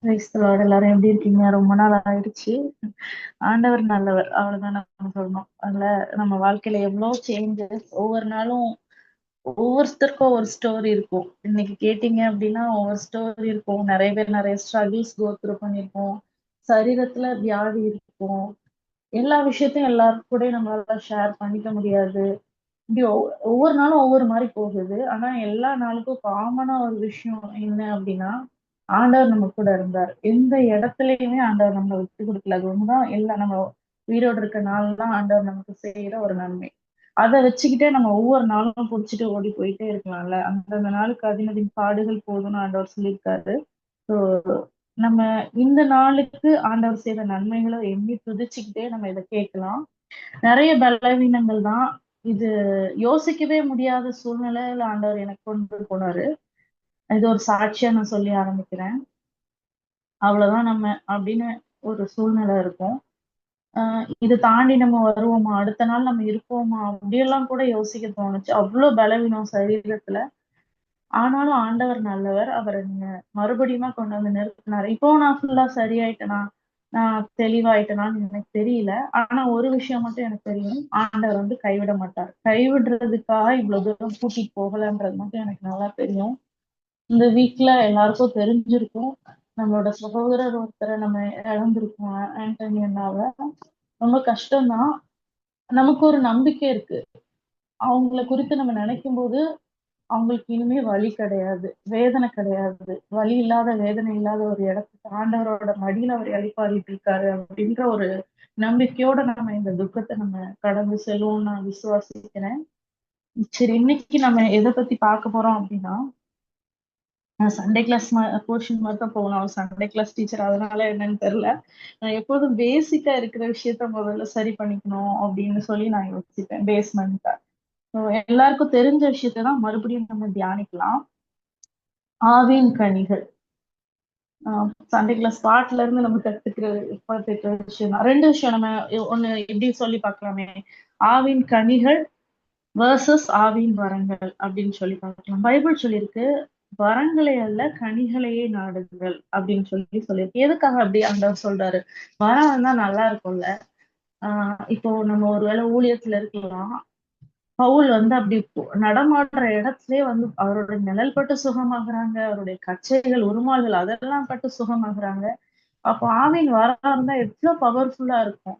Praise the Lord. எல்லாரும் எப்படி இருக்கீங்க? ரொம்ப நாள் ஆயிடுச்சு. ஆண்டவர் நல்லவர், அவ்வளவுதான் நம்ம சொல்லணும். அதுல நம்ம வாழ்க்கையில எவ்வளவு சேஞ்சஸ் ஒவ்வொரு நாளும் ஒவ்வொருத்தருக்கும் ஒரு ஸ்டோரி இருக்கும். இன்னைக்கு கேட்டீங்க அப்படின்னா ஒவ்வொரு ஸ்டோரி இருக்கும். நிறைய பேர் நிறைய ஸ்ட்ரகிள்ஸ் கோ த்ரூ பண்ணிருப்போம். சரீரத்துல வியாதி இருக்கும். எல்லா விஷயத்தையும் எல்லாரும் கூட நம்மளால ஷேர் பண்ணிக்க முடியாது. இப்படி ஒவ்வொரு நாளும் ஒவ்வொரு மாதிரி போகுது. ஆனா எல்லா நாளுக்கும் காமனா ஒரு விஷயம் என்ன அப்படின்னா, ஆண்டவர் நம்ம கூட இருந்தார். எந்த இடத்துலயுமே ஆண்டவர் நம்மளை விட்டு கொடுக்கல. அது ஒண்ணுதான் எல்லாம் நம்ம உயிரோடு இருக்க நாள்லாம் ஆண்டவர் நமக்கு செய்யற ஒரு நன்மை. அதை வச்சுக்கிட்டே நம்ம ஒவ்வொரு நாளும் புடிச்சிட்டு ஓடி போயிட்டே இருக்கலாம்ல. அந்தந்த நாளுக்கு அதினதின் பாடுகள் போதும்னு ஆண்டவர் சொல்லியிருக்காரு. ஸோ நம்ம இந்த நாளுக்கு ஆண்டவர் செய்த நன்மைகளை எண்ணி துதிச்சுக்கிட்டே நம்ம இதை கேட்கலாம். நிறைய பலவீனங்கள் தான். இது யோசிக்கவே முடியாத சூழ்நிலையில ஆண்டவர் எனக்கு கொண்டு போனாரு. இது ஒரு சாட்சியா நான் சொல்லி ஆரம்பிக்கிறேன். அவ்வளவுதான் நம்ம அப்படின்னு ஒரு சூழ்நிலை இருக்கும். இதை தாண்டி நம்ம வருவோமா, அடுத்த நாள் நம்ம இருப்போமா, அப்படியெல்லாம் கூட யோசிக்க தோணுச்சு. அவ்வளவு பலவீனம் சரீரத்துல. ஆனாலும் ஆண்டவர் நல்லவர். அவரை நீங்க மறுபடியுமா கொண்டு வந்து நிறுத்தினாரு. இப்போ நான் ஃபுல்லா சரியாயிட்டேனா, நான் தெளிவாயிட்டேனான்னு எனக்கு தெரியல. ஆனா ஒரு விஷயம் மட்டும் எனக்கு தெரியும். ஆண்டவர் வந்து கைவிட மாட்டார். கைவிடுறதுக்காக இவ்வளவு தூரம் கூட்டிட்டு போகலன்றது மட்டும் எனக்கு நல்லா தெரியும். இந்த வீக்ல எல்லாருக்கும் தெரிஞ்சிருக்கும். நம்மளோட சகோதரர் ஒருத்தரை நம்ம இழந்திருக்கோம், ஆண்டனி அண்ணாவ. ரொம்ப கஷ்டம்தான். நமக்கு ஒரு நம்பிக்கை இருக்கு. அவங்கள குறித்து நம்ம நினைக்கும் போது அவங்களுக்கு இனிமே வலி கிடையாது, வேதனை கிடையாது. வலி இல்லாத, வேதனை இல்லாத ஒரு இடத்துக்கு ஆண்டவரோட மடியில அவர் இளைப்பாறிட்டு இருக்காரு அப்படின்ற ஒரு நம்பிக்கையோட நம்ம இந்த துக்கத்தை நம்ம கடந்து செல்வோம்னு நான் விசுவாசிக்கிறேன். சரி, இன்னைக்கு நம்ம எதை பத்தி பார்க்க போறோம் அப்படின்னா, சண்டே கிளாஸ் போர்ஷன் மாதிரி தான் போகணும். சண்டே கிளாஸ் டீச்சர், அதனால என்னன்னு தெரியல. நான் எப்போதும் பேசிக்கா இருக்கிற விஷயத்த முதல்ல சரி பண்ணிக்கணும் அப்படின்னு சொல்லி நான் யோசிப்பேன். பேஸ்மெண்டா எல்லாருக்கும் தெரிஞ்ச விஷயத்த தான் மறுபடியும் நம்ம தியானிக்கலாம். ஆவின் கனிகள். சண்டே கிளாஸ் பாட்டுல இருந்து நம்ம கத்துக்கிற விஷயம் தான். ரெண்டு விஷயம் நம்ம ஒண்ணு எப்படி சொல்லி பார்க்கலாமே. ஆவின் கனிகள் வேர்சஸ் ஆவின் வரங்கள் அப்படின்னு சொல்லி பார்க்கலாம். பைபிள் சொல்லியிருக்கு, வரங்களை அல்ல கனிகளையே நாடுங்கள் அப்படின்னு சொல்லியிருக்கு. எதுக்காக அப்படி ஆண்டவர் சொல்றாரு? வரம் வந்தா நல்லா இருக்கும்ல. இப்போ நம்ம ஒருவேளை ஊழியத்துல இருக்கலாம். பவுல் வந்து அப்படி நடமாடுற இடத்துலயே வந்து அவருடைய நிழல் பட்டு சுகமாகுறாங்க. அவருடைய கச்சைகள், உருமால்கள் அதெல்லாம் பட்டு சுகமாகுறாங்க. அப்போ ஆவின் வரம் இருந்தா எவ்வளவு பவர்ஃபுல்லா இருக்கும்.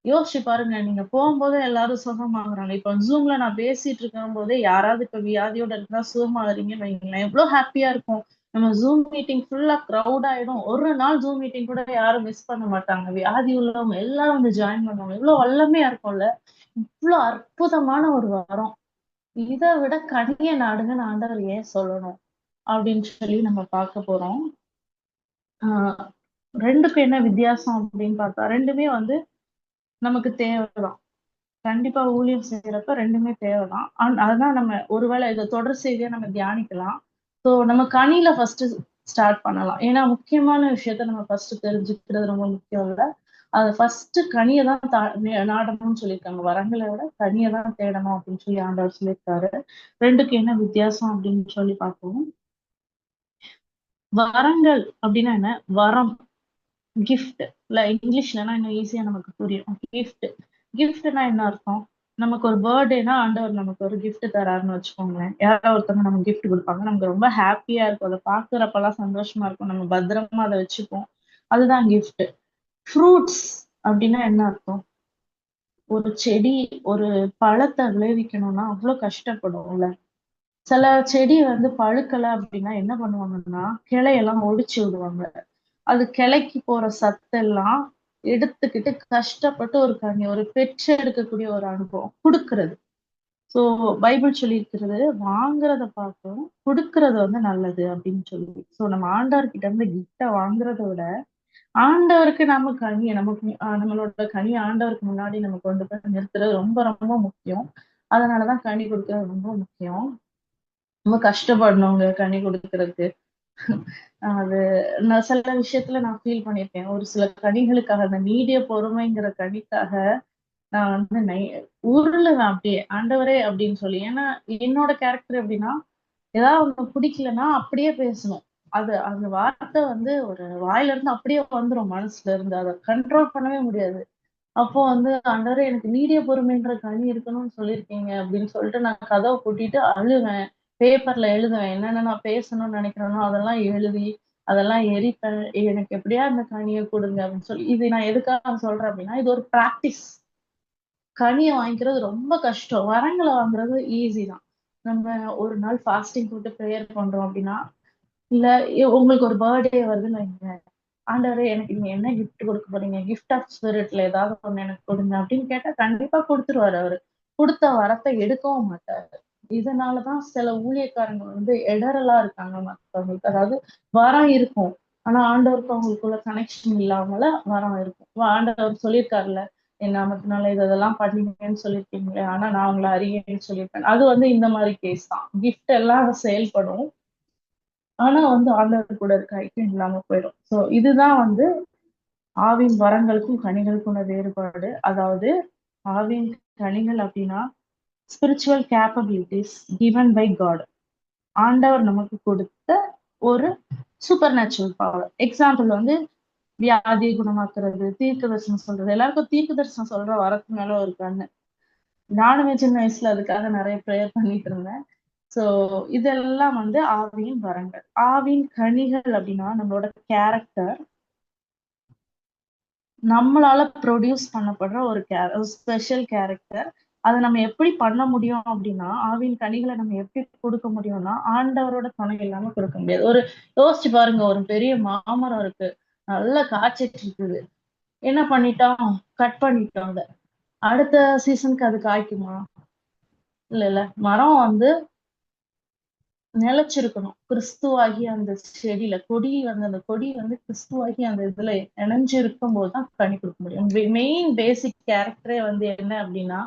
யோசிச்சு பாருங்க. நீங்க போகும்போது எல்லாரும் சுகமாகுறாங்க. இப்ப ஜூம்ல நான் பேசிட்டு இருக்கும் போதே யாராவது இப்ப வியாதியோட இருந்தா சுகமாகறீங்கன்னு வைங்களேன், எவ்வளவு ஹாப்பியா இருக்கும். நம்ம ஜூம் மீட்டிங் ஃபுல்லா கிரௌட் ஆயிடும். ஒரு நாள் ஜூம் மீட்டிங் கூட யாரும் மிஸ் பண்ண மாட்டாங்க. வியாதி உள்ளவங்க எல்லாரும் வந்து ஜாயின் பண்ணுவாங்க. எவ்வளவு வல்லமையா இருக்கும்ல. இவ்வளவு அற்புதமான ஒரு வரம். இதை விட கனிய நாடுங்கன்னு ஆண்டவர் ஏன் சொல்லணும் அப்படின்னு சொல்லி நம்ம பார்க்க போறோம். ஆஹ் ரெண்டுக்கும் என்ன வித்தியாசம் அப்படின்னு பார்த்தா, ரெண்டுமே வந்து நமக்கு தேவைதான். கண்டிப்பா ஊழியம் செய்யறப்ப ரெண்டுமே தேவைதான். அதுதான் நம்ம ஒருவேளை இதை தொடர் செய்தியா நம்ம தியானிக்கலாம். ஸோ நம்ம கனியில ஃபர்ஸ்ட் ஸ்டார்ட் பண்ணலாம். ஏன்னா முக்கியமான விஷயத்த நம்ம ஃபர்ஸ்ட் தெரிஞ்சுக்கிறது ரொம்ப முக்கியம் இல்ல. அது ஃபர்ஸ்ட் கனியை தான் நாடணும்னு சொல்லியிருக்காங்க. வரங்களை விட கனியை தான் தேடணும் அப்படின்னு சொல்லி ஆண்டவர் சொல்லியிருக்காரு. ரெண்டுக்கு என்ன வித்தியாசம் அப்படின்னு சொல்லி பார்ப்போம். வரங்கள் அப்படின்னா என்ன? வரம், கிஃப்ட். இல்ல இங்கிலீஷ்லனா இன்னும் ஈஸியா நமக்கு புரியும். கிஃப்ட். கிஃப்ட்னா என்ன அர்த்தம்? நமக்கு ஒரு பர்த்டேனா ஆண்டவர் நமக்கு ஒரு gift தராருன்னு வச்சுக்கோங்களேன். யாரோ ஒருத்தவங்க நமக்கு gift கொடுப்பாங்க. நமக்கு ரொம்ப ஹாப்பியா இருக்கும். அதை பாக்குறப்பெல்லாம் சந்தோஷமா இருக்கும். நம்ம பத்திரமா அதை வச்சுப்போம். அதுதான் gift. ஃப்ரூட்ஸ் அப்படின்னா என்ன அர்த்தம்? ஒரு செடி ஒரு பழத்தை விளைவிக்கணும்னா அவ்வளவு கஷ்டப்படும்ல. சில செடி வந்து பழுக்கல அப்படின்னா என்ன பண்ணுவாங்கன்னா கிளையெல்லாம் ஒடிச்சு விடுவாங்க. அது கிளைக்கு போற சத்தெல்லாம் எடுத்துக்கிட்டு கஷ்டப்பட்டு ஒரு கனி, ஒரு பெற்று எடுக்கக்கூடிய ஒரு அனுபவம் கொடுக்கறது. சோ பைபிள் சொல்லியிருக்கிறது, வாங்குறத பார்ப்போம், கொடுக்கறது வந்து நல்லது அப்படின்னு சொல்லி. சோ நம்ம ஆண்டவர்கிட்ட இருந்து கிஃப்ட வாங்குறத விட ஆண்டவருக்கு நம்ம கனியை நமக்கு நம்மளோட கனி ஆண்டவருக்கு முன்னாடி நம்ம கொண்டு போய் நிறுத்துறது ரொம்ப ரொம்ப முக்கியம். அதனாலதான் கனி கொடுக்கறது ரொம்ப முக்கியம். ரொம்ப கஷ்டப்படணுங்க கனி கொடுக்கறதுக்கு. அது நான் சில விஷயத்துல நான் ஃபீல் பண்ணியிருக்கேன். ஒரு சில கனிகளுக்காக, அந்த நீடிய பொறுமைங்கிற கனிக்காக நான் வந்து உருளுவேன் அப்படியே, ஆண்டவரே அப்படின்னு சொல்லி. ஏன்னா என்னோட கேரக்டர் எப்படின்னா, ஏதாவது ஒண்ணு பிடிக்கலன்னா அப்படியே பேசணும். அது அந்த வார்த்தை வந்து ஒரு வாயில இருந்து அப்படியே வந்துரும் மனசுல இருந்து. அத கண்ட்ரோல் பண்ணவே முடியாது. அப்போ வந்து ஆண்டவரே எனக்கு நீடிய பொறுமைன்ற கனி இருக்கணும்னு சொல்லியிருக்கீங்க அப்படின்னு சொல்லிட்டு நான் கதவை பூட்டிட்டு அழுவேன். பேப்பர்ல எழுதுவேன். என்னென்ன நான் பேசணும்னு நினைக்கிறேனோ அதெல்லாம் எழுதி, அதெல்லாம் எரிப்பேன். எனக்கு எப்படியா இந்த கனிய குடுங்க அப்படின்னு சொல்லி. இது நான் எதுக்காக சொல்றேன் அப்படின்னா, இது ஒரு பிராக்டிஸ். கனிய வாங்கிக்கிறது ரொம்ப கஷ்டம். வரங்கள வாங்குறது ஈஸி தான். நம்ம ஒரு நாள் ஃபாஸ்டிங் போட்டு பிரேயர் பண்றோம் அப்படின்னா, இல்ல உங்களுக்கு ஒரு பர்த்டே வருதுன்னு வைங்க. ஆண்டவரே எனக்கு நீங்க என்ன கிஃப்ட் குடுக்க போறீங்க? கிஃப்ட் ஆஃப் ஸ்பிரிட்ல ஏதாவது ஒண்ணு எனக்கு குடுங்க அப்படின்னு கேட்டா கண்டிப்பா குடுத்துருவாரு அவரு. குடுத்த வரத்த எடுக்கவும் மாட்டாரு. இதனாலதான் சில ஊழியக்காரங்க வந்து இடறலா இருக்காங்க மத்தவங்களுக்கு. அதாவது வரம் இருக்கும். ஆனா ஆண்டவருக்கும் அவங்களுக்குள்ள கனெக்ஷன் இல்லாமல வரம் இருக்கும். ஆண்டவர் சொல்லியிருக்காருல்ல, என் நாமத்தினால இதெல்லாம் பண்ணீங்கன்னு சொல்லியிருக்கீங்களே, ஆனா நான் உங்களை அறியேன்னு சொல்லியிருப்பேன். அது வந்து இந்த மாதிரி கேஸ் தான். கிஃப்ட் எல்லாம் செயல்படும். ஆனா வந்து ஆண்டவர் கூட இருக்க ஐக்கியம் இல்லாம போயிடும். சோ இதுதான் வந்து ஆவின் வரங்களுக்கும் கனிகளுக்கும் உள்ள வேறுபாடு. அதாவது ஆவின் கனிகள் அப்படின்னா spiritual capabilities given by God. ஆண்டவர் நமக்கு கொடுத்த ஒரு சூப்பர் நேச்சுரல் பவர். எக்ஸாம்பிள் வந்து வியாதியை குணமாக்குறது, தீர்க்க தரிசனம் சொல்றது. எல்லாருக்கும் தீர்க்க தரிசனம் சொல்ற வரத்து மேல ஒரு கண்ணு. நானுமே சின்ன வயசுல அதுக்காக நிறைய ப்ரேயர் பண்ணிட்டு இருந்தேன். சோ இதெல்லாம் வந்து ஆவியின் வரங்கள். ஆவின் கனிகள் அப்படின்னா நம்மளோட கேரக்டர், நம்மளால ப்ரொடியூஸ் பண்ணப்படுற ஒரு ஸ்பெஷல் கேரக்டர். அதை நம்ம எப்படி பண்ண முடியும் அப்படின்னா, ஆவின் கனிகளை நம்ம எப்படி கொடுக்க முடியும்னா, ஆண்டவரோட துணை இல்லாம கொடுக்க முடியாது. ஒரு யோசிச்சு பாருங்க, ஒரு பெரிய மாமரம் இருக்கு, நல்லா காய்ச்சிட்டு இருக்குது. என்ன பண்ணிட்டோம்? கட் பண்ணிட்டோம் அதை. அடுத்த சீசனுக்கு அது காய்க்குமா? இல்ல இல்ல. மரம் வந்து நிலைச்சிருக்கணும். கிறிஸ்துவாகி அந்த செடியில கொடி வந்து அந்த கொடி வந்து கிறிஸ்துவாகி அந்த இதுல இணைஞ்சு இருக்கும் போதுதான் கனி கொடுக்க முடியும். மெயின் பேசிக் கேரக்டரே வந்து என்ன அப்படின்னா,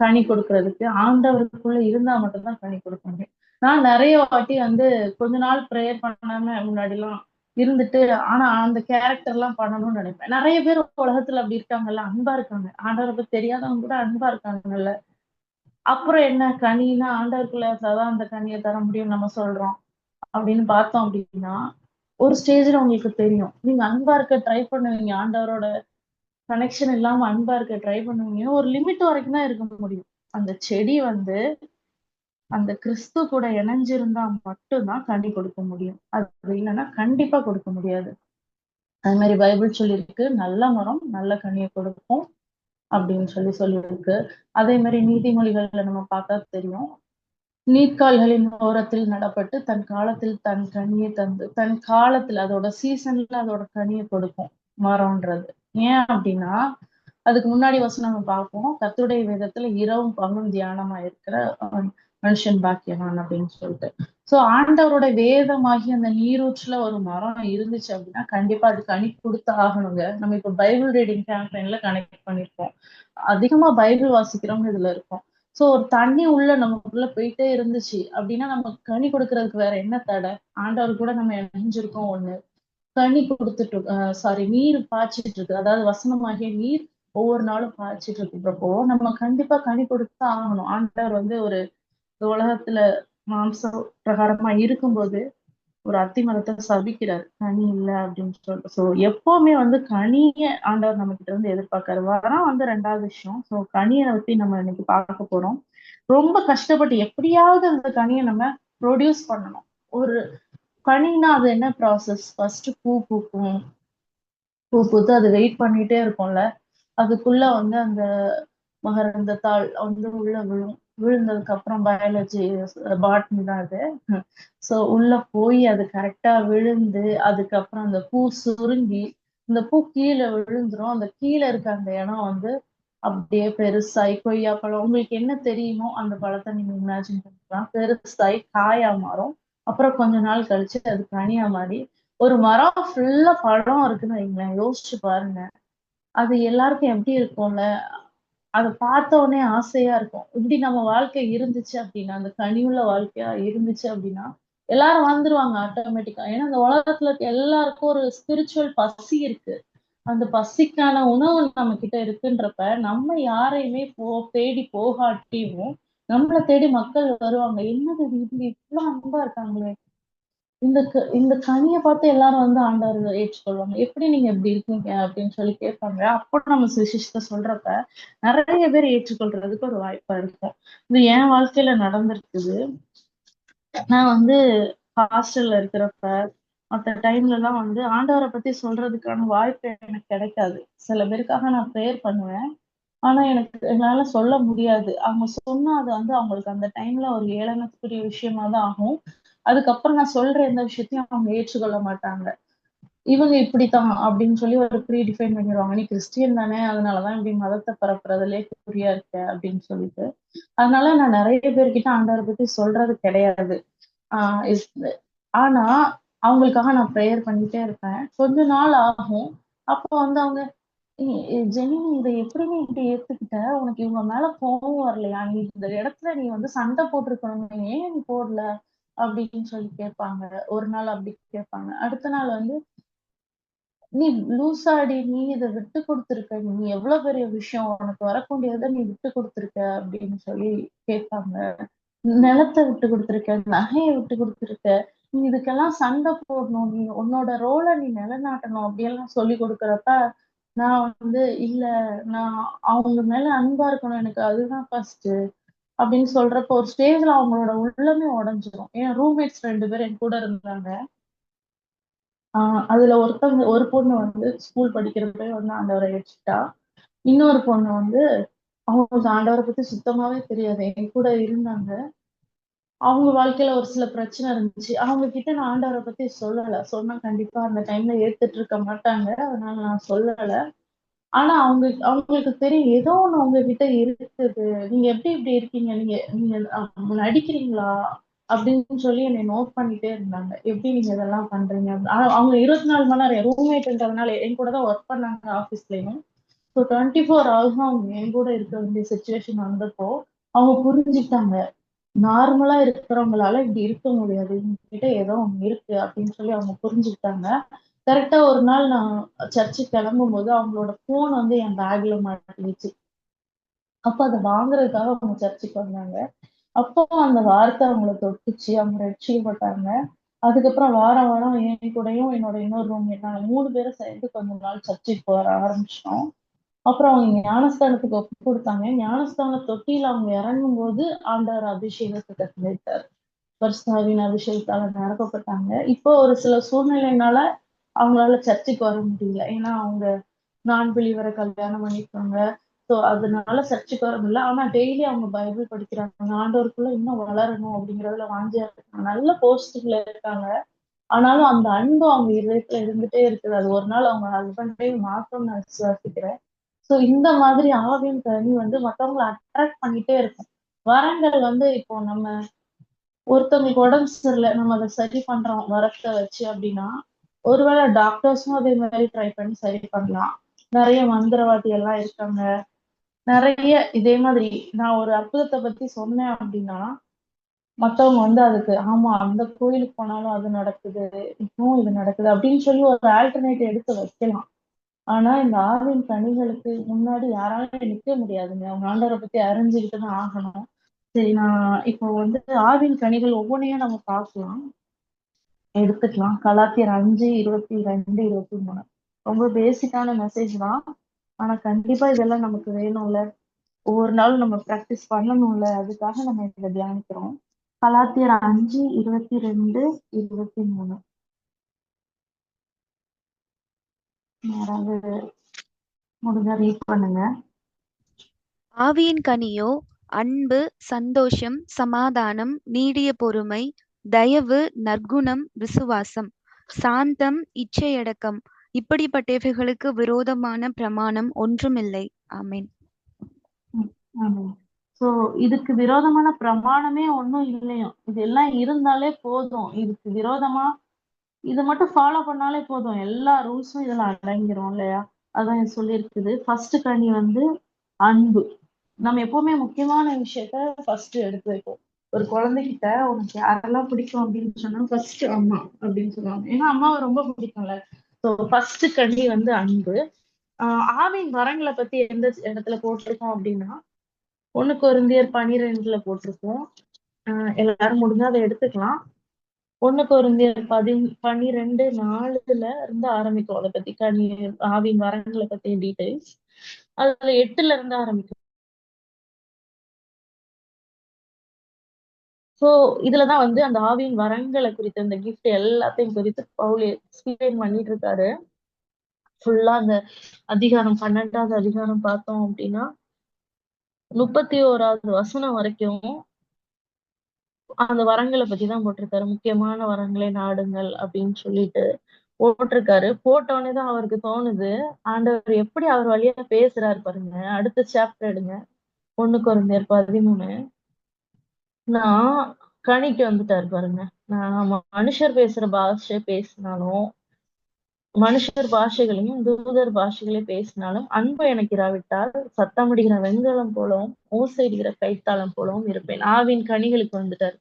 கனி கொடுக்கறதுக்கு ஆண்டவருக்குள்ள இருந்தா மட்டும்தான் கனி கொடுக்க முடியும். நான் நிறைய வாட்டி வந்து கொஞ்ச நாள் ப்ரேயர் பண்ணாம முன்னாடி எல்லாம் இருந்துட்டு, ஆனா அந்த கேரக்டர் எல்லாம் பண்ணணும்னு நினைப்பேன். நிறைய பேர் உலகத்துல அப்படி இருக்காங்கல்ல, அன்பா இருக்காங்க. ஆண்டவரை பத்தி தெரியாதவங்க கூட அன்பா இருக்காங்கல்ல. அப்புறம் என்ன கனின்னா, ஆண்டவருக்குள்ள இருந்தாதான் அந்த கனியை தர முடியும்னு நம்ம சொல்றோம் அப்படின்னு பார்த்தோம் அப்படின்னா, ஒரு ஸ்டேஜ்ல உங்களுக்கு தெரியும். நீங்க அன்பா இருக்க ட்ரை பண்ணுவீங்க. ஆண்டவரோட கனெக்ஷன் இல்லாம அன்பா இருக்க ட்ரை பண்ணுவீங்க. ஒரு லிமிட் வரைக்கும் தான் இருக்க முடியும். அந்த செடி வந்து அந்த கிறிஸ்து கூட இணைஞ்சிருந்தா மட்டும்தான் கனி கொடுக்க முடியும். அது இல்லைன்னா கண்டிப்பா கொடுக்க முடியாது. அது மாதிரி பைபிள் சொல்லியிருக்கு, நல்ல மரம் நல்ல கனியை கொடுக்கும் அப்படின்னு சொல்லியிருக்கு. அதே மாதிரி நீதிமொழிகள்ல நம்ம பார்த்தா தெரியும். நீர்க்கால்களின் ஓரத்தில் நடப்பட்டு தன் காலத்தில் தன் கனியை தந்து தன் காலத்துல அதோட சீசன்ல அதோட கனியை கொடுக்கும் மரம்ன்றது. ஏன் அப்படின்னா, அதுக்கு முன்னாடி வசனம் நம்ம பார்ப்போம். கர்த்தருடைய வேதத்துல இரவும் பகலும் தியானமா இருக்கிற மனுஷன் பாக்கியவான் அப்படின்னு சொல்லிட்டு. சோ ஆண்டவரோட வேதமாகி அந்த நீரூற்றுல ஒரு மரம் இருந்துச்சு அப்படின்னா கண்டிப்பா அது கனி கொடுத்து ஆகணுங்க. நம்ம இப்ப பைபிள் ரீடிங் கேம்பெயின்ல கனெக்ட் பண்ணிருக்கோம். அதிகமா பைபிள் வாசிக்கிறவங்க இதுல இருக்கோம். சோ ஒரு தண்ணி உள்ள நமக்குள்ள போயிட்டே இருந்துச்சு அப்படின்னா நமக்கு கனி கொடுக்கறதுக்கு வேற என்ன தடை? ஆண்டவர் கூட நம்ம இணைஞ்சிருக்கோம் ஒண்ணு. கனி கொடுத்துட்டு சாரி நீர் பாய்ச்சிட்டு இருக்கு. அதாவது வசனமாகிய நீர் ஒவ்வொரு நாளும் பாய்ச்சிட்டு இருக்கிறப்போ நம்ம கண்டிப்பா கனி கொடுத்துதான் ஆகணும். ஆண்டவர் வந்து ஒரு உலகத்துல மாம்ச பிரகாரமா இருக்கும்போது ஒரு அத்தி மரத்தை சபிக்கிறார், கனி இல்லை அப்படின்னு சொல்லிட்டு. சோ எப்பவுமே வந்து கனிய ஆண்டவர் நம்ம கிட்ட இருந்து எதிர்பார்க்காரு. வரம் வந்து ரெண்டாவது விஷயம். சோ கனியை பத்தி நம்ம இன்னைக்கு பார்க்க போறோம். ரொம்ப கஷ்டப்பட்டு எப்படியாவது அந்த கனியை நம்ம ப்ரொடியூஸ் பண்ணணும். ஒரு கனின்னா அது என்ன ப்ராசஸ்? ஃபர்ஸ்ட் பூ பூக்கும். பூ பூத்து அது வெயிட் பண்ணிட்டே இருக்கும்ல. அதுக்குள்ள வந்து அந்த மகரந்தத்தாள் வந்து உள்ள விழும். விழுந்ததுக்கு அப்புறம் பயாலஜி பாட்னி தான் அது. சோ உள்ள போய் அது கரெக்டா விழுந்து அதுக்கப்புறம் அந்த பூ சுருங்கி இந்த பூ கீழே விழுந்துரும். அந்த கீழே இருக்க அந்த இடம் வந்து அப்படியே பெருசாயி கொய்யா பழம் உங்களுக்கு என்ன தெரியுமோ அந்த பழத்தை நீங்க இமேஜின் பண்ணிக்கலாம். பெருசாயி காயா மாறும். அப்புறம் கொஞ்ச நாள் கழிச்சு அது கனியா மாறி ஒரு மரம் ஃபுல்லா பழம் இருக்குன்னு வைங்களேன். யோசிச்சு பாருங்க. அது எல்லாருக்கும் எப்படி இருக்கும்ல? அத பார்த்த உடனே ஆசையா இருக்கும். இப்படி நம்ம வாழ்க்கை இருந்துச்சு அப்படின்னா, அந்த கனிவுள்ள வாழ்க்கையா இருந்துச்சு அப்படின்னா, எல்லாரும் வந்துருவாங்க ஆட்டோமேட்டிக்கா. ஏன்னா இந்த உலகத்துல இருக்க எல்லாருக்கும் ஒரு ஸ்பிரிச்சுவல் பசி இருக்கு. அந்த பசிக்கான உணவு நம்ம கிட்ட இருக்குன்றப்ப, நம்ம யாரையுமே தேடி போகாட்டியும், நம்மள தேடி மக்கள் வருவாங்க. என்னது இது இவங்க இவ்ளோ அன்பா இருக்காங்களே! இந்த கனிய பார்த்து எல்லாரும் வந்து ஆண்டவர் ஏற்றுக்கொள்வாங்க. எப்படி நீங்க இப்படி இருக்கீங்க அப்படின்னு சொல்லி கேட்பாங்க. அப்போ நம்ம சுவிசேஷத்த சொல்றப்ப நிறைய பேர் ஏற்றுக்கொள்றதுக்கு ஒரு வாய்ப்பா இருக்கும். இது என் வாழ்க்கையில நடந்திருக்குது. நான் வந்து ஹாஸ்டல்ல இருக்கிறப்ப மத்த டைம்லலாம் வந்து ஆண்டவர பத்தி சொல்றதுக்கான வாய்ப்பு எனக்கு கிடைக்காது. சில பேருக்காக நான் ப்ரேயர் பண்ணுவேன். ஆனா என்னால சொல்ல முடியாது. அவங்க சொன்னா அது வந்து அவங்களுக்கு அந்த டைம்ல ஒரு ஏளனத்துக்குரிய விஷயமா தான் ஆகும். அதுக்கப்புறம் நான் சொல்ற எந்த விஷயத்தையும் அவங்க ஏற்றுக்கொள்ள மாட்டாங்க. இவங்க இப்படித்தான் அப்படின்னு சொல்லி ஒரு ப்ரீ டிஃபைன் பண்ணிருவாங்க. நீ கிறிஸ்டியன் தானே, அதனாலதான் இப்படி மதத்த பரப்புறதுலயே குறியா இருக்க அப்படின்னு சொல்லிட்டு. அதனால நான் நெறைய பேர்கிட்ட ஆண்டவர பத்தி சொல்றது கிடையாது. ஆ இஸ் ஆனா, அவங்களுக்காக நான் ப்ரேயர் பண்ணிட்டே இருப்பேன். கொஞ்ச நாள் ஆகும். அப்போ வந்து அவங்க, ஜெனி நீ இத எப்படி நீ இப்படி ஏத்துக்கிட்ட? உனக்கு இவங்க மேல கோவம் வரலையா? நீ இந்த இடத்துல நீ வந்து சண்டை போட்டுருக்கணுமே, ஏன் நீ போடல? அப்படின்னு சொல்லி கேட்பாங்க. ஒரு நாள் அப்படி கேட்பாங்க. அடுத்த நாள் வந்து, "நீ லூசாடி, நீ இத விட்டு குடுத்துருக்க. நீ எவ்வளோ பெரிய விஷயம். உனக்கு வரக்கூடியத நீ விட்டு குடுத்துருக்க." அப்படின்னு சொல்லி கேட்பாங்க. "நிலத்த விட்டு குடுத்துருக்க, நகைய விட்டு குடுத்துருக்க. நீ இதுக்கெல்லாம் சண்டை போடணும். நீ உன்னோட ரோல நீ நிலைநாட்டணும்." அப்படியெல்லாம் சொல்லிக் குடுக்குறப்ப, நான் வந்து, "இல்ல, நான் அவங்க மேல அன்பா இருக்கணும். எனக்கு அதுதான் ஃபர்ஸ்ட்டு." அப்படின்னு சொல்றப்போ, ஒரு ஸ்டேஜ்ல அவங்களோட உள்ளமே உடைஞ்சிரும். என் ரூம்மேட்ஸ் 2 பேர் என் கூட இருந்தாங்க. ஆ அதுல ஒரு பொண்ணு வந்து ஸ்கூல் படிக்கிறப்பவே வந்து ஆண்டவர ஏற்றுக்கிட்டா. இன்னொரு பொண்ணு வந்து அவங்களுக்கு ஆண்டவர பத்தி சுத்தமாவே தெரியாது. என் கூட இருந்தாங்க. அவங்க வாழ்க்கையில ஒரு சில பிரச்சனை இருந்துச்சு. அவங்க கிட்ட நான் ஆண்டவர பத்தி சொல்லல. சொன்னா கண்டிப்பா அந்த டைம்ல ஏத்துட்டு இருக்க மாட்டாங்க. அதனால நான் சொல்லல. ஆனா அவங்களுக்கு தெரியும். ஏதோ ஒண்ணு உங்ககிட்ட இருக்குது. நீங்க எப்படி இப்படி இருக்கீங்க? நீங்க நீங்க நடிக்கிறீங்களா? அப்படின்னு சொல்லி என்னைய நோட் பண்ணிட்டே இருந்தாங்க. எப்படி நீங்க இதெல்லாம் பண்றீங்க? ஆனா அவங்க 24 மணி நேரம் என் ரூம்மேட்ன்றதுனால என் கூட தான் ஒர்க் பண்ணாங்க ஆஃபீஸ்லயும். ஸோ 24 ஹவர்ஸும் அவங்க என் கூட இருக்க வேண்டிய சிச்சுவேஷன் வந்தப்போ, அவங்க புரிஞ்சுக்கிட்டாங்க. நார்மலா இருக்கிறவங்களால இப்படி இருக்க முடியாது. இவங்ககிட்ட ஏதோ ஒண்ணு இருக்கு அப்படின்னு சொல்லி அவங்க புரிஞ்சுக்கிட்டாங்க. கரெக்ட்டா ஒரு நாள் நான் சர்ச்சுக்கு கிளம்பும்போது அவங்களோட ஃபோன் வந்து என் பேக்ல மாட்டிக்கிச்சு. அப்ப அத வாங்குறதுக்காக அவங்க சர்ச்சுக்கு வந்தாங்க. அப்போ அந்த வார்த்தை அவங்கள தொட்டுச்சு. அவங்க ரட்சிக்கப்பட்டாங்க. அதுக்கப்புறம் வாரம் வாரம் என் கூடயும் என்னோட இன்னொரு ரூம்மேட் நாங்க 3 பேரும் சேர்ந்து கொஞ்ச நாள் சர்ச்சுக்கு போக ஆரம்பிச்சோம். அப்புறம் அவங்க ஞானஸ்தானத்துக்கு ஒப்பு குடுத்தாங்க. ஞானஸ்தான தொட்டியில அவங்க இறங்கும்போது ஆண்டவர் அபிஷேகத்த கட்டளையிட்டாரு. பரிசுத்தாவியின் அபிஷேகத்தால நிரப்பப்பட்டாங்க. இப்போ ஒரு சில சூழ்நிலையினால அவங்களால சர்ச்சுக்கு வர முடியல. ஏன்னா அவங்க நான் பிலீவர கல்யாணம் பண்ணியிருக்காங்க. ஸோ அதனால சர்ச்சுக்கு வர முடியல. ஆனா டெய்லி அவங்க பைபிள் படிக்கிறாங்க. ஆண்டவருக்குள்ள இன்னும் வளரணும் அப்படிங்கிறதுல வாஞ்சையா இருக்காங்க. நல்ல போஸ்டிங்ல இருக்காங்க. ஆனாலும் அந்த அன்பு அவங்க இதயத்துல இருந்துட்டே இருக்குது. அது ஒரு நாள் அவங்க ஹஸ்பண்டையும் மாத்தும்னு நான் விசுவாசிக்கிறேன். ஸோ இந்த மாதிரி ஆவியின் கனி வந்து மத்தவங்கள அட்ராக்ட் பண்ணிட்டே இருக்கும். வரங்கள் வந்து இப்போ நம்ம ஒருத்தவங்களுக்கு உடம்பு சரியில்ல. நம்ம அத சரி பண்றோம் வரத்த வச்சு அப்டின்னா, ஒருவேள டாக்டர்ஸும் அதே மாரி ட்ரை பண்ணி சரி பண்ணலாம். நெறைய மந்திரவாதி எல்லாம் இருக்காங்க. நெறைய இதே மாதிரி நான் ஒரு அற்புதத்த பத்தி சொன்னேன் அப்டின்னா, மத்தவங்க வந்து அதுக்கு ஆமா அந்த கோயிலுக்கு போனாலும் அது நடக்குது. இப்பவும் இது நடக்குது அப்டின்னு சொல்லி ஒரு ஆல்டர்னேட் எடுத்து வைக்கலாம். ஆனா இந்த ஆவின் கனிகளுக்கு முன்னாடி யாராலயும் நிக்க முடியாதுங்க. அவங்க ஆண்டவர பத்தி அறிஞ்சுகிட்டு தான் ஆகணும். சரி நான் இப்போ வந்து ஆவின் கனிகள் ஒவ்வொன்னையும் நம்ம பார்க்கலாம். எடுத்துக்கலாம். கலாத்தியர் 5, 22, 23. ரொம்ப பேசிக்கான மெசேஜ் தான். ஆனா கண்டிப்பா இதெல்லாம் நமக்கு வேணும்ல. ஒவ்வொரு நாளும் நம்ம பிராக்டிஸ் பண்ணணும்ல. அதுக்காக நம்ம இத தியானிக்கிறோம். கலாத்தியர் 5, 22, 23. யாராவது முடிஞ்சா ரீட் பண்ணுங்க. ஆவியின் கனியோ அன்பு, சந்தோஷம், சமாதானம், நீடிய பொறுமை, தயவு, நற்குணம், விசுவாசம், சாந்தம், இச்சையடக்கம். இப்படிப்பட்டவைகளுக்கு விரோதமான பிரமாணம் ஒன்றுமில்லை. ஆமென். ம். ஆமா. சோ இதுக்கு விரோதமான பிரமாணமே ஒண்ணும் இல்லையாம். இதெல்லாம் இருந்தாலே போதும். இதுக்கு விரோதமா இத மட்டும் ஃபாலோ பண்ணாலே போதும். எல்லா ரூல்ஸும் இதுல அடங்கிரும் இல்லையா? அதான் சொல்லியிருக்குது. ஃபர்ஸ்ட் கனி வந்து அன்பு. நம்ம எப்பவுமே முக்கியமான விஷயத்த ஃபர்ஸ்ட் எடுத்து வைப்போம். ஒரு குழந்தைகிட்ட உனக்கு யாரெல்லாம் பிடிக்கும் அப்படின்னு சொன்னா ஃபர்ஸ்ட் அம்மா அப்படின்னு சொல்லுவாங்க. ஏன்னா அம்மாவை ரொம்ப பிடிக்கும்ல. ஸோ ஃபர்ஸ்ட் கனி வந்து அன்பு. ஆவின் வரங்களை பத்தி எந்த இடத்துல போட்டிருக்கோம் அப்படின்னா 1 கொரிந்தியர் 12ல போட்டிருக்கோம். எல்லாரும் முடிஞ்சா அதை எடுத்துக்கலாம். 1 கொரிந்தியர் 12:4 இருந்து ஆரம்பிக்கும். அதை பத்தி ஆவியின் வரங்களை பத்தி டீடைல்ஸ். அதுல 8ல இருந்து ஆரம்பிக்கும். சோ இதுலதான் வந்து அந்த ஆவியின் வரங்களை குறித்து, அந்த கிஃப்ட் எல்லாத்தையும் குறித்து பவுல் எக்ஸ்பிளைன் பண்ணிட்டு இருக்காரு. ஃபுல்லா அந்த அதிகாரம் 12வது அதிகாரம் பார்த்தோம் அப்படின்னா 31வது வசனம் வரைக்கும் அந்த வரங்களை பத்தி தான் போட்டிருக்காரு. முக்கியமான வரங்களை நாடுங்கள் அப்படின்னு சொல்லிட்டு போட்டிருக்காரு. போட்டோன்னே தான் அவருக்கு தோணுது, ஆண்டவர் எப்படி அவர் வழியா பேசுறாரு பாருங்க. அடுத்த சாப்டர் எடுங்க, 1 கொரிந்தியர் 13. நான் கணிக்கு வந்துட்டாரு பாருங்க. நான் மனுஷர் பேசுற பாஷை பேசினாலும், மனுஷர் பாஷைகளையும் தூதர் பாஷைகளை பேசினாலும் அன்பு எனக்கு இராவிட்டால் சத்தமிடுகிற வெண்கலம் போலவும் ஓசையிடுகிற கைத்தாளம் போலவும் இருப்பேன். ஆவின் கனிகளுக்கு வந்துட்டாரு.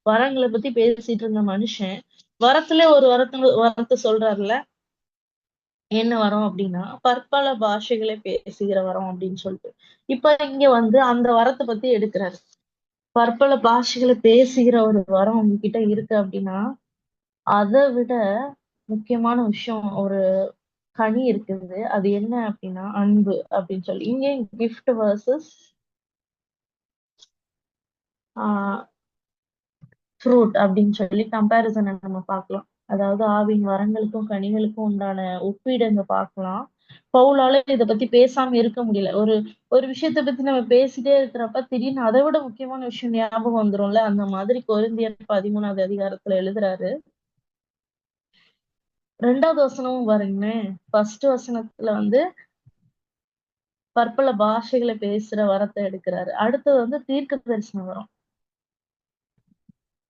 வரங்களை பத்தி பேசிட்டு இருந்த மனுஷன் வரத்துல ஒரு வரத்தை சொல்றாருல. என்ன வரம் அப்படின்னா பற்பல பாஷைகளை பேசுகிற வரம் அப்படின்னு சொல்லிட்டு இப்ப இங்க வந்து அந்த வரத்தை பத்தி எடுக்கிறாரு. பற்பல பாஷைகளை பேசுகிற ஒரு வரம் உங்ககிட்ட இருக்கு அப்படின்னா அதை விட முக்கியமான விஷயம் ஒரு கனி இருக்குது. அது என்ன அப்படின்னா அன்பு அப்படின்னு சொல்லி இங்க கிஃப்ட் வர்சஸ் ஃப்ரூட் அப்படின்னு சொல்லி கம்பேரிசனை நம்ம பார்க்கலாம். அதாவது ஆவின் வரங்களுக்கும் கனிகளுக்கும் உண்டான ஒப்பீடு அங்க பார்க்கலாம். பவுலால இதை பத்தி பேசாம இருக்க முடியல. ஒரு ஒரு விஷயத்த பத்தி நம்ம பேசிட்டே இருக்கிறப்ப திடீர்னு அதை விட முக்கியமான விஷயம் ஞாபகம் வந்துரும்ல. அந்த மாதிரி கொரிந்தியர் 13வது அதிகாரத்துல எழுதுறாரு. 2வது வசனமும் பாருங்களேன். ஃபர்ஸ்ட் வசனத்துல வந்து பற்பல பாஷைகளை பேசுற வரத்தை எடுக்கிறாரு. அடுத்தது வந்து தீர்க்க தரிசனம் வரும்.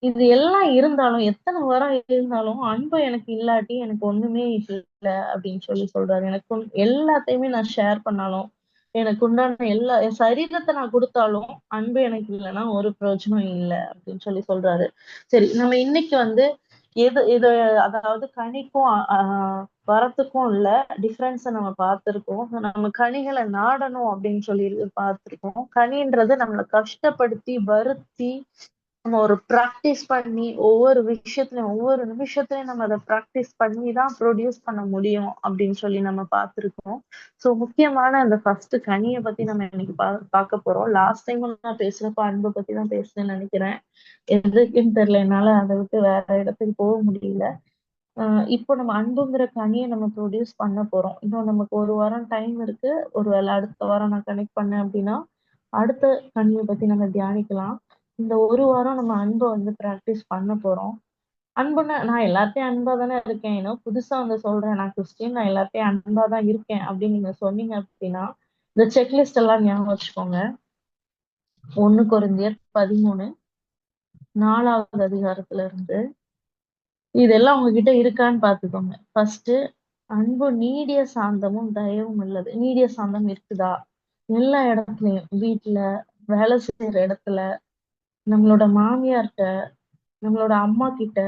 இது எல்லாம் இருந்தாலும், எத்தனை வரம் இருந்தாலும் அன்பு எனக்கு இல்லாட்டி எனக்கு ஒண்ணுமே இல்லை அப்படின்னு சொல்லி சொல்றாரு. எனக்கு எல்லாத்தையுமே நான் ஷேர் பண்ணாலும், எனக்கு உண்டான என் சரீரத்தை நான் கொடுத்தாலும் அன்பு எனக்கு இல்லைன்னா ஒரு பிரயோஜனம் இல்லை அப்படின்னு சொல்லி சொல்றாரு. சரி, நம்ம இன்னைக்கு வந்து இது அதாவது கனிக்கும் வரத்துக்கும் உள்ள டிஃபரன்ஸை நம்ம பார்த்திருக்கோம். நம்ம கனிகளை நாடணும் அப்படின்னு சொல்லி பார்த்திருக்கோம். கனின்றது நம்மளை கஷ்டப்படுத்தி வருத்தி நம்ம ஒரு ப்ராக்டிஸ் பண்ணி ஒவ்வொரு விஷயத்துலயும் ஒவ்வொரு நிமிஷத்துலயும் நம்ம அதை ப்ராக்டிஸ் பண்ணி தான் ப்ரொடியூஸ் பண்ண முடியும் அப்படின்னு சொல்லி நம்ம பார்த்திருக்கோம். சோ முக்கியமான அந்த ஃபர்ஸ்ட் கனியை பத்தி நம்ம இன்னைக்கு பார்க்க போறோம். லாஸ்ட் டைம் நான் பேசுறப்ப அன்பை பத்தி தான் பேசுறேன்னு நினைக்கிறேன். எதுக்குன்னு தெரியல, என்னால அதை விட்டு வேற இடத்துக்கு போக முடியல. இப்போ நம்ம அன்புங்கிற கனியை நம்ம ப்ரொடியூஸ் பண்ண போறோம். இன்னும் நமக்கு ஒரு வாரம் டைம் இருக்கு. ஒருவேளை அடுத்த வாரம் நான் கனெக்ட் பண்ணேன் அப்படின்னா அடுத்த கனியை பத்தி நம்ம தியானிக்கலாம். இந்த ஒரு வாரம் நம்ம அன்பை வந்து பிராக்டிஸ் பண்ண போறோம். அன்புன்னா நான் எல்லாத்தையும் அன்பா தானே இருக்கேன். ஏன்னா புதுசா வந்து சொல்றேன், நான் கிறிஸ்டின், நான் எல்லாத்தையும் அன்பா தான் இருக்கேன் அப்படின்னு நீங்க சொன்னீங்க அப்படின்னா இந்த செக்லிஸ்ட் எல்லாம் ஞாபகம் வச்சுக்கோங்க. 1 கொரிந்தியர் 13 4வது அதிகாரத்துல இருந்து இதெல்லாம் உங்ககிட்ட இருக்கான்னு பாத்துக்கோங்க. ஃபர்ஸ்ட், அன்பு நீடிய சாந்தமும் தயவும் உள்ளது. நீடிய சாந்தம் இருக்குதா? எல்லா இடத்துலயும், வீட்டுல, வேலை செய்யற இடத்துல, நம்மளோட மாமியார்கிட்ட, நம்மளோட அம்மா கிட்ட,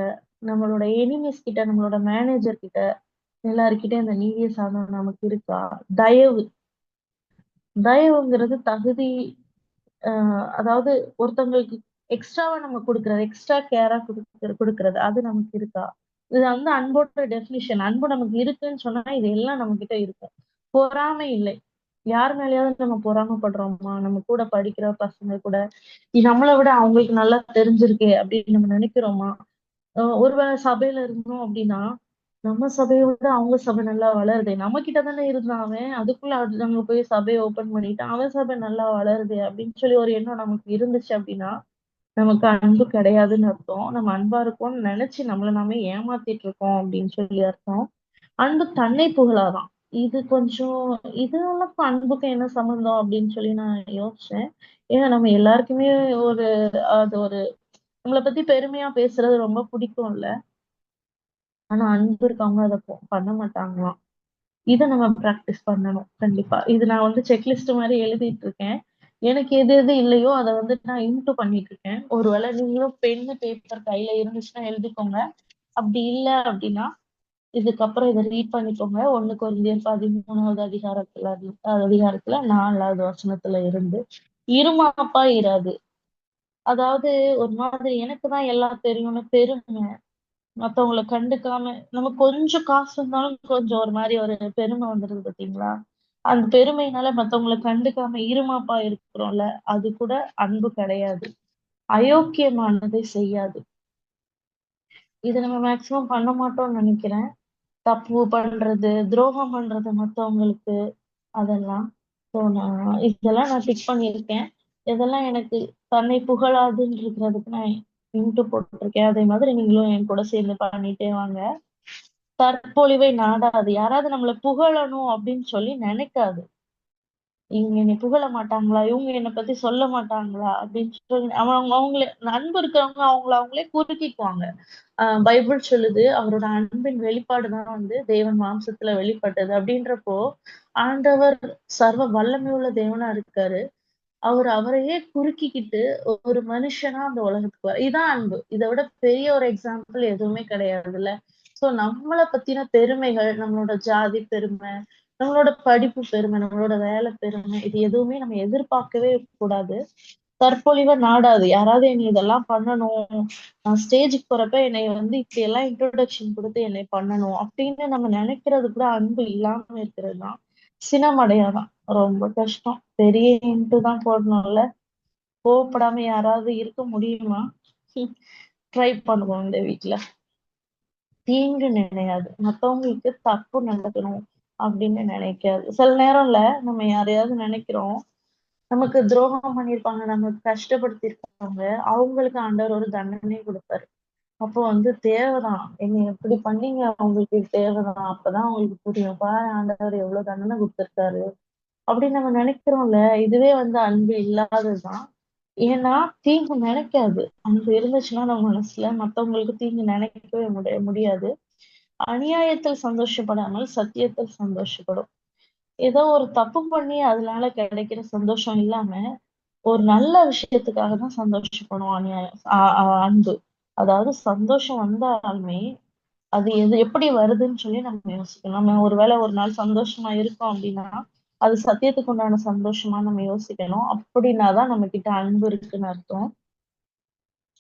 நம்மளோட எனிமீஸ் கிட்ட, நம்மளோட மேனேஜர் கிட்ட, எல்லாருக்கிட்டையும் அந்த நீடிய சாந்தம் நமக்கு இருக்கா? தயவு. தயவுங்கிறது தகுதி. அதாவது ஒருத்தவங்களுக்கு எக்ஸ்ட்ராவா நம்ம கொடுக்கறது, எக்ஸ்ட்ரா கேரா கொடுக்கறது, அது நமக்கு இருக்கா? இது வந்து அன்போட டெபினிஷன். அன்பு நமக்கு இருக்குன்னு சொன்னா இது எல்லாம் நம்ம கிட்ட இருக்கும். பொறாமை இல்லை. யார் மேலயாவது நம்ம பொறாமைப்படுறோமா? நம்ம கூட படிக்கிற பசங்க கூட நம்மளை விட அவங்களுக்கு நல்லா தெரிஞ்சிருக்கே அப்படின்னு நம்ம நினைக்கிறோமா? ஒருவேளை சபையில இருந்தோம் அப்படின்னா நம்ம சபையை விட அவங்க சபை நல்லா வளருதே, நம்ம கிட்ட தானே இருந்தான் அவன், அதுக்குள்ள நம்ம போய் சபையை ஓபன் பண்ணிட்டான், அவன் சபை நல்லா வளருதே அப்படின்னு சொல்லி ஒரு எண்ணம் நமக்கு இருந்துச்சு அப்படின்னா நமக்கு அன்பு கிடையாதுன்னு அர்த்தம். நம்ம அன்பா இருக்கோம்னு நினைச்சு நம்மள நாமே ஏமாத்திட்டு இருக்கோம் அப்படின்னு சொல்லி அர்த்தம். அன்பு தன்னை புகழாதான். இது கொஞ்சம் இதுக்கும் அன்புக்கும் என்ன சம்மந்தம் அப்படின்னு சொல்லி நான் யோசிச்சேன். ஏன்னா நம்ம எல்லாருக்குமே ஒரு அது ஒரு நம்மளை பத்தி பெருமையா பேசுறது ரொம்ப பிடிக்கும்ல. ஆனா அன்பு இருக்கவங்க அதை பண்ண மாட்டாங்களாம். இதை நம்ம ப்ராக்டிஸ் பண்ணணும் கண்டிப்பா. இது நான் வந்து செக்லிஸ்ட் மாதிரி எழுதிட்டு இருக்கேன். எனக்கு எது எது இல்லையோ அதை வந்து நான் இன்ட்டு பண்ணிட்டு இருக்கேன். ஒருவேளை நீங்களும் பென்னு பேப்பர் கையில இருந்துச்சுன்னா எழுதிக்கோங்க. அப்படி இல்லை அப்படின்னா இதுக்கப்புறம் இதை ரீட் பண்ணிக்கோங்க. 1 கொரிந்தியர் 13வது அதிகாரத்துல 4வது வசனத்துல இருந்து. இருமாப்பா இராது. அதாவது ஒரு மாதிரி எனக்கு தான் எல்லாம் தெரியும்னு பெருமை, மத்தவங்கள கண்டுக்காம நம்ம கொஞ்சம் காசு இருந்தாலும் கொஞ்சம் ஒரு மாதிரி ஒரு பெருமை வந்துருது பாத்தீங்களா? அந்த பெருமையினால மத்தவங்கள கண்டுக்காம இருமாப்பா இருக்கிறோம்ல, அது கூட அன்பு கிடையாது. அயோக்கியமானதை செய்யாது. இத நம்ம மேக்ஸிமம் பண்ண மாட்டோம்னு நினைக்கிறேன். தப்பு பண்றது, துரோகம் பண்றது மத்தவங்களுக்கு அதெல்லாம். ஸோ இதெல்லாம் நான் டிக் பண்ணியிருக்கேன். இதெல்லாம் எனக்கு தன்னை புகழாதுன்னு இருக்கிறதுக்கு நான் இன்ட்டு போட்டிருக்கேன். அதே மாதிரி நீங்களும் என் கூட சேர்ந்து பண்ணிட்டே வாங்க. தற்பொழிவை நாடாது. யாராவது நம்மள புகழணும் அப்படின்னு சொல்லி நினைக்காது. இவங்க என்னை புகழ மாட்டாங்களா? இவங்க என்னை பத்தி சொல்ல மாட்டாங்களா? அப்படின்னு சொல்லி அவங்க அவங்களே அன்பு இருக்கிறவங்க அவங்கள அவங்களே குறுக்கிக்குவாங்க. பைபிள் சொல்லுது, அவரோட அன்பின் வெளிப்பாடு தான் வந்து தேவன் மாம்சத்துல வெளிப்பட்டது. அப்படின்றப்போ, ஆண்டவர் சர்வ வல்லமை உள்ள தேவனா இருக்காரு. அவரையே குறுக்கிக்கிட்டு ஒரு மனுஷனா அந்த உலகத்துக்கு இதான் அன்பு. இத விட பெரிய ஒரு எக்ஸாம்பிள் எதுவுமே கிடையாதுல்ல. சோ நம்மள பத்தின பெருமைகள், நம்மளோட ஜாதி பெருமை, நம்மளோட படிப்பு பெருமை, நம்மளோட வேலை பெருமை, இது எதுவுமே நம்ம எதிர்பார்க்கவே கூடாது. தற்பொழிவா நாடாது. யாராவது என்னை இதெல்லாம் பண்ணணும். நான் ஸ்டேஜுக்கு போறப்ப என்னைய வந்து இப்படி எல்லாம் இன்ட்ரோடக்ஷன் குடுத்து என்னை பண்ணணும் அப்படின்னு நம்ம நினைக்கிறது கூட அன்பு இல்லாம இருக்கிறது தான். சினமடையாதான். ரொம்ப கஷ்டம். பெரிய இன்ட்டு தான் போடணும்ல. கோவப்படாம யாராவது இருக்க முடியுமா? ட்ரை பண்ணுவோம் இந்த வீட்ல. தீங்கு நினையாது. மத்தவங்களுக்கு தப்பு நடக்கணும் அப்படின்னு நினைக்காது. சில நேரம்ல நம்ம யாரையாவது நினைக்கிறோம். நமக்கு துரோகம் பண்ணியிருப்பாங்க, நமக்கு கஷ்டப்படுத்தியிருப்பாங்க. அவங்களுக்கு ஆண்டவர் ஒரு தண்டனை குடுப்பாரு. அப்போ வந்து தேவைதான். என்னைய இப்படி பண்ணீங்க அவங்களுக்கு இது தேவைதான். அப்பதான் அவங்களுக்கு புரியும். பாரு ஆண்டவர் எவ்வளவு தண்டனை குடுத்திருக்காரு. அப்படின்னு நம்ம நினைக்கிறோம்ல. இதுவே வந்து அன்பு இல்லாததுதான். ஏன்னா தீங்கு நினைக்காது. அன்பு இருந்துச்சுன்னா நம்ம மனசுல மத்தவங்களுக்கு தீங்கு நினைக்கவே முடியாது. அநியாயத்தில் சந்தோஷப்படாமல் சத்தியத்தில் சந்தோஷப்படும். ஏதோ ஒரு தப்பு பண்ணி அதனால கிடைக்கிற சந்தோஷம் இல்லாம ஒரு நல்ல விஷயத்துக்காக தான் சந்தோஷப்படும் அநியாயம் அன்பு. அதாவது சந்தோஷம் வந்தாலுமே அது எப்படி வருதுன்னு சொல்லி நம்ம யோசிக்கணும். நம்ம ஒருவேளை ஒரு நாள் சந்தோஷமா இருக்கோம் அப்படின்னா அது சத்தியத்துக்கு உண்டான சந்தோஷமா நம்ம யோசிக்கணும். அப்படின்னாதான் நம்ம கிட்ட அன்பு இருக்குன்னு அர்த்தம்.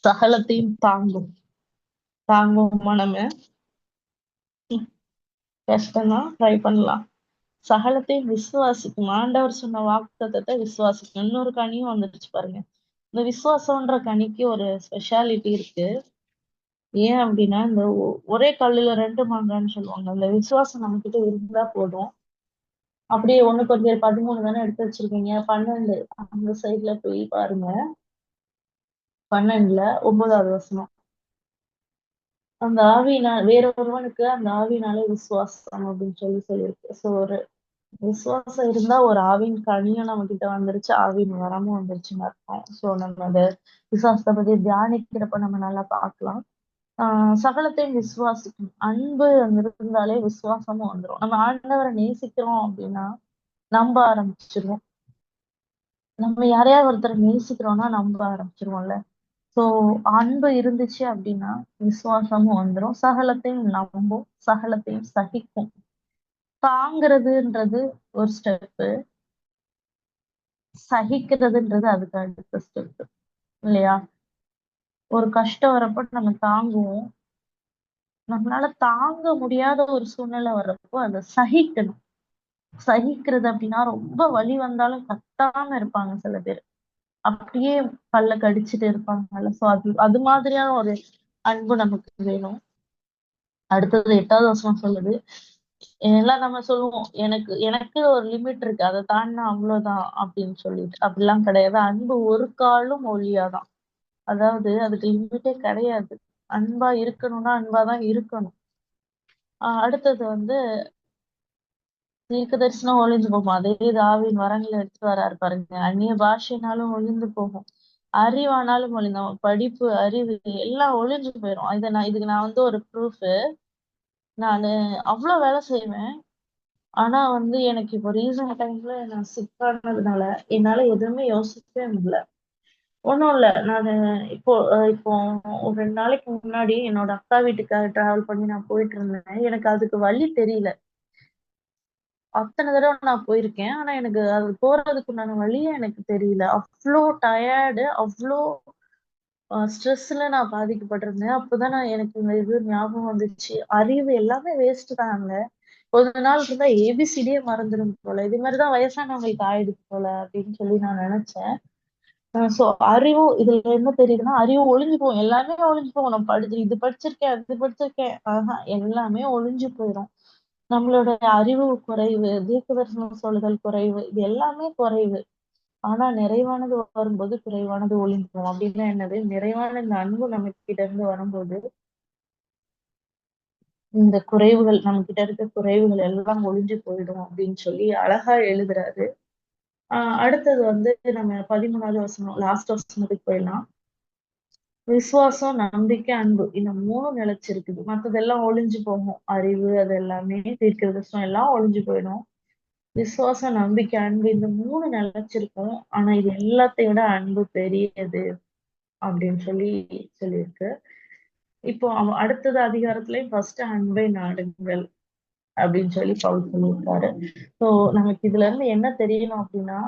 சகலத்தையும் தாங்கும். தாங்குவோமா நம்ம? கஷ்டம்தான், ட்ரை பண்ணலாம். சகலத்தையும் விசுவாசிக்கும். ஆண்டவர் சொன்ன வாக்குத்தத்தத்தை விசுவாசிக்கும். இன்னொரு கனியும் வந்துடுச்சு பாருங்க. இந்த விசுவாசம்ன்ற கனிக்கு ஒரு ஸ்பெஷாலிட்டி இருக்கு. ஏன் அப்படின்னா இந்த ஒரே கல்லுல ரெண்டு மாங்கான்னு சொல்லுவாங்க. அந்த விசுவாசம் நம்ம கிட்ட இருந்தா போதும். அப்படியே ஒண்ணு கொஞ்சம் 13 தானே எடுத்து வச்சிருக்கீங்க. 12 அந்த சைட்ல போய் பாருங்க. 12ல 9வது வசனம். அந்த ஆவியினால் வேற ஒருவனுக்கு அந்த ஆவியினாலே விசுவாசம் அப்படின்னு சொல்லியிருக்கு. சோ ஒரு விசுவாசம் இருந்தா ஒரு ஆவின் கனியும் நம்ம கிட்ட வந்துருச்சு. ஆவின் வரமும் வந்துருச்சுன்னு அர்த்தம். சோ நம்ம அந்த விசுவாசத்தை பத்தி தியானிக்கிறப்ப நம்ம நல்லா பார்க்கலாம். சகலத்தையும் விசுவாசிக்கும். அன்பு இருந்தாலே விசுவாசமும் வந்துரும். நம்ம ஆண்டவரை நேசிக்கிறோம் அப்படின்னா நம்ப ஆரம்பிச்சிருவோம். நம்ம யாரையாவது ஒருத்தரை நேசிக்கிறோம்னா நம்ப ஆரம்பிச்சிருவோம்ல. சோ அன்பு இருந்துச்சு அப்படின்னா விசுவாசமும் வந்துரும். சகலத்தையும் நம்பும், சகலத்தையும் சகிக்கும். தாங்கிறதுன்றது ஒரு ஸ்டெப்பு, சகிக்கிறதுன்றது அதுக்கு அடுத்த ஸ்டெப் இல்லையா? ஒரு கஷ்டம் வரப்ப நம்ம தாங்குவோம். நம்மளால தாங்க முடியாத ஒரு சூழ்நிலை வர்றப்போ அதை சகிக்கணும். சகிக்கிறது அப்படின்னா ரொம்ப வலி வந்தாலும் கத்தாம இருப்பாங்க சில பேர். அப்படியே பல்ல கடிச்சிட்டு இருப்பாங்கல்ல. சோ அது அது மாதிரியான ஒரு அன்பு நமக்கு வேணும். அடுத்தது 8வது வசனம் சொல்லுது. எல்லாம் நம்ம சொல்லுவோம். எனக்கு எனக்கு ஒரு லிமிட் இருக்கு. அதை தாண்டினா அவ்வளவுதான் அப்படின்னு சொல்லிட்டு. அப்படிலாம் கிடையாது. அன்பு ஒரு காலும் ஒழியாதான். அதாவது அதுக்கு லிமிட்டே கிடையாது. அன்பா இருக்கணும்னா அன்பாதான் இருக்கணும். அடுத்தது வந்து தீர்க்க தரிசனம் ஒழிஞ்சு போகும். அதே ஆவியின் வரங்களை எடுத்துட்டு வராரு பாருங்க. அந்நிய பாஷைனாலும் ஒழிந்து போகும். அறிவானாலும் ஒழிந்தோம். படிப்பு, அறிவு எல்லாம் ஒழிஞ்சு போயிரும். இதுக்கு நான் வந்து ஒரு ப்ரூஃப். நானு அவ்வளவு வேலை செய்வேன். ஆனா வந்து எனக்கு இப்போ ரீசன்ட் டைம்ல நான் சிக் ஆனதுனால என்னால எதுவுமே யோசிக்கவே முடியல. ஒண்ணும் இல்ல. நானு இப்போ ஒரு 2 நாளைக்கு முன்னாடி என்னோட அக்கா வீட்டுக்காக டிராவல் பண்ணி நான் போயிட்டு இருந்தேன். எனக்கு அதுக்கு வழி தெரியல. அத்தனை தடவை நான் போயிருக்கேன். ஆனா எனக்கு அது போறதுக்கு உண்டான வழியே எனக்கு தெரியல. அவ்ளோ டயர்டு, அவ்ளோ ஸ்ட்ரெஸ்ல நான் பாதிக்கப்பட்டிருந்தேன். அப்பதான் எனக்கு இந்த இது ஞாபகம் வந்துச்சு. அறிவு எல்லாமே வேஸ்ட் தாங்க. கொஞ்ச நாள் இருந்தா ஏபிசிடியே மறந்துரும் போல. இது மாரி தான் வயசானவங்களுக்கு ஆயிடுது போல அப்படின்னு சொல்லி நான் நெனச்சேன். சோ அறிவும் இதுல என்ன தெரியுதுன்னா, அறிவு ஒழிஞ்சு போகும். எல்லாமே ஒழிஞ்சு போகும். நம்ம இது படிச்சிருக்கேன், அது படிச்சிருக்கேன். எல்லாமே ஒழிஞ்சு போயிரும். நம்மளோட அறிவு குறைவு, தீர்க்கதரிசனம் சொல்லுதல் குறைவு. இது எல்லாமே குறைவு. ஆனா நிறைவானது வரும்போது குறைவானது ஒழிந்து போகும். அப்படின்னா என்னது? நிறைவான இந்த அன்பு நம்ம கிட்ட இருந்து வரும்போது, இந்த குறைவுகள் நம்ம கிட்ட இருக்க குறைவுகள் எல்லாம் ஒழிஞ்சு போயிடும் அப்படின்னு சொல்லி அழகா எழுதுறாரு. அடுத்தது நம்ம 13வது வசனம், லாஸ்ட் வசனத்துக்கு போயிடலாம். விசுவாசம், நம்பிக்கை, அன்பு. இந்த 3ம் நிலைச்சிருக்குது. மத்ததெல்லாம் ஒழிஞ்சு போகும். அறிவு அது எல்லாமே தீர்க்கதரிசனம் எல்லாம் ஒழிஞ்சு போயிடும். விசுவாசம், நம்பிக்கை, அன்பு இந்த 3 நிலைச்சிருக்கும். ஆனா இது எல்லாத்தையும் விட அன்பு பெரியது அப்படின்னு சொல்லியிருக்கு. இப்போ அடுத்தது அதிகாரத்திலயும் ஃபர்ஸ்ட் அன்பை நாடுங்கள் அப்படின்னு சொல்லி பவுல் சொல்லியிருக்காரு. சோ நமக்கு இதுல இருந்து என்ன தெரியணும் அப்படின்னா,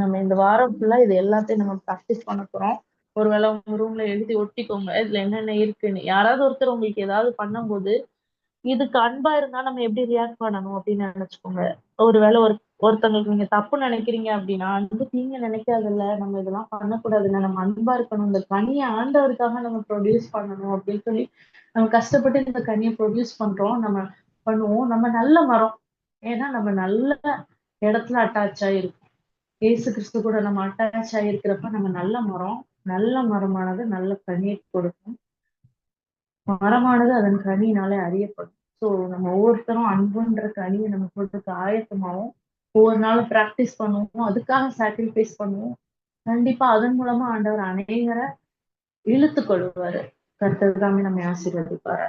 நம்ம இந்த வாரம் ஃபுல்லா இது எல்லாத்தையும் நம்ம பிராக்டிஸ் பண்ண போறோம். ஒருவேளை உங்க ரூம்ல எழுதி ஒட்டிக்கோங்க. இதுல என்னென்ன இருக்குன்னு. யாராவது ஒருத்தர் உங்களுக்கு ஏதாவது பண்ணும்போது, இதுக்கு அன்பா இருந்தா நம்ம எப்படி ரியாக்ட் பண்ணணும் அப்படின்னு நினைச்சுக்கோங்க. ஒருவேளை ஒருத்தங்களுக்கு நீங்க தப்பு நினைக்கிறீங்க அப்படின்னா, அன்பு தீங்க நினைக்காதல்ல. நம்ம இதெல்லாம் பண்ணக்கூடாதுல்ல. நம்ம அன்பா இருக்கணும். இந்த கனியை ஆண்டவருக்காக நம்ம ப்ரொடியூஸ் பண்ணணும் அப்படின்னு சொல்லி நம்ம கஷ்டப்பட்டு இந்த கனியை ப்ரொடியூஸ் பண்றோம். நம்ம பண்ணுவோம். நம்ம நல்ல மரம். ஏன்னா நம்ம நல்ல இடத்துல அட்டாச் ஆயிருக்கோம். இயேசு கிறிஸ்து கூட நம்ம அட்டாச் ஆயிருக்கிறப்ப நம்ம நல்ல மரம். நல்ல மரமானது நல்ல கனியை கொடுக்கும். மரமானது அதன் கனியினாலே அறியப்படும். சோ நம்ம ஒவ்வொருத்தரும் அன்புன்ற கனியை நம்ம சொல்றதுக்கு ஆயத்தமாவும், ஒவ்வொரு நாளும் பிராக்டிஸ் பண்ணுவோம். அதுக்காக சாக்ரிஃபைஸ் பண்ணுவோம். கண்டிப்பா அதன் மூலமா ஆண்டவர் அநேகரை இழுத்துக் கொள்வாரு. கர்த்தர் தாமே நம்மை ஆசீர்வதிப்பாரு.